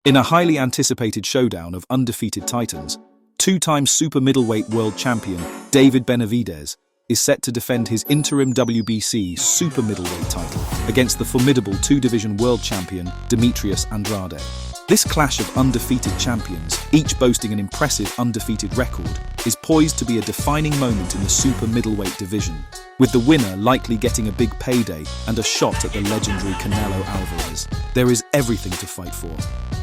In a highly anticipated showdown of undefeated titans, two-time super middleweight world champion David Benavidez is set to defend his interim WBC super middleweight title against the formidable two-division world champion Demetrius Andrade. This clash of undefeated champions, each boasting an impressive undefeated record, is poised to be a defining moment in the super middleweight division, with the winner likely getting a big payday and a shot at the legendary Canelo Alvarez. There is everything to fight for.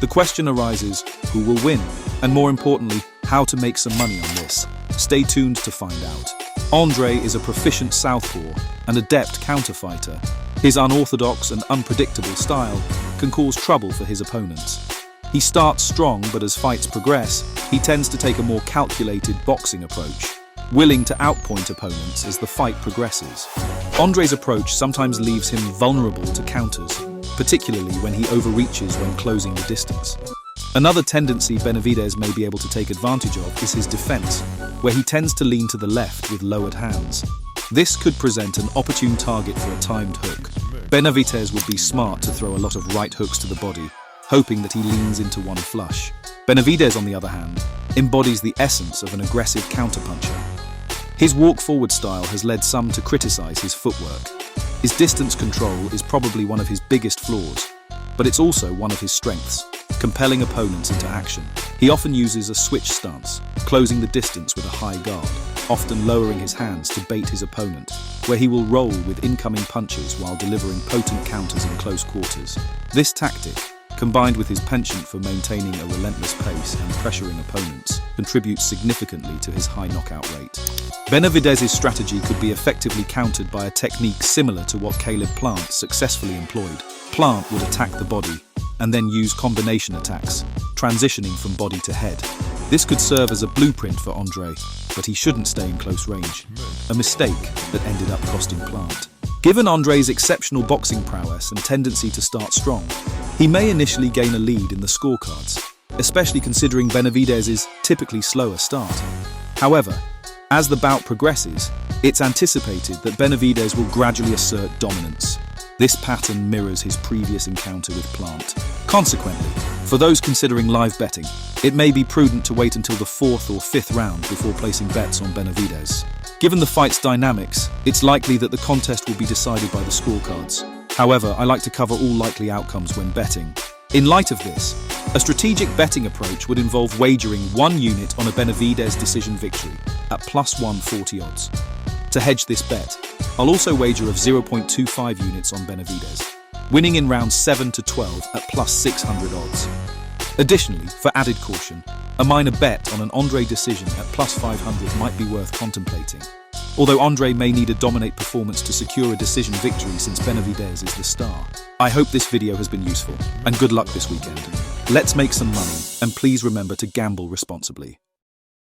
The question arises, who will win? And more importantly, how to make some money on this. Stay tuned to find out. Andre is a proficient southpaw, an adept counterfighter. His unorthodox and unpredictable style can cause trouble for his opponents. He starts strong, but as fights progress, he tends to take a more calculated boxing approach, willing to outpoint opponents as the fight progresses. Andre's approach sometimes leaves him vulnerable to counters, particularly when he overreaches when closing the distance. Another tendency Benavidez may be able to take advantage of is his defense, where he tends to lean to the left with lowered hands. This could present an opportune target for a timed hook. Benavidez would be smart to throw a lot of right hooks to the body, hoping that he leans into one flush. Benavidez, on the other hand, embodies the essence of an aggressive counterpuncher. His walk-forward style has led some to criticize his footwork. His distance control is probably one of his biggest flaws, but it's also one of his strengths, compelling opponents into action. He often uses a switch stance, closing the distance with a high guard, often lowering his hands to bait his opponent, where he will roll with incoming punches while delivering potent counters in close quarters. This tactic, combined with his penchant for maintaining a relentless pace and pressuring opponents, contributes significantly to his high knockout rate. Benavidez's strategy could be effectively countered by a technique similar to what Caleb Plant successfully employed. Plant would attack the body and then use combination attacks, transitioning from body to head. This could serve as a blueprint for Andre, but he shouldn't stay in close range, a mistake that ended up costing Plant. Given Andre's exceptional boxing prowess and tendency to start strong, he may initially gain a lead in the scorecards, especially considering Benavidez's typically slower start. However, as the bout progresses, it's anticipated that Benavidez will gradually assert dominance. This pattern mirrors his previous encounter with Plant. Consequently, for those considering live betting, it may be prudent to wait until the 4th or 5th round before placing bets on Benavidez. Given the fight's dynamics, it's likely that the contest will be decided by the scorecards. However, I like to cover all likely outcomes when betting. In light of this, a strategic betting approach would involve wagering 1 unit on a Benavidez decision victory at plus 140 odds. To hedge this bet, I'll also wager of 0.25 units on Benavidez, winning in rounds 7 to 12 at plus 600 odds. Additionally, for added caution, a minor bet on an Andre decision at plus 500 might be worth contemplating. Although Andre may need a dominate performance to secure a decision victory since Benavidez is the star. I hope this video has been useful, and good luck this weekend. Let's make some money, and please remember to gamble responsibly.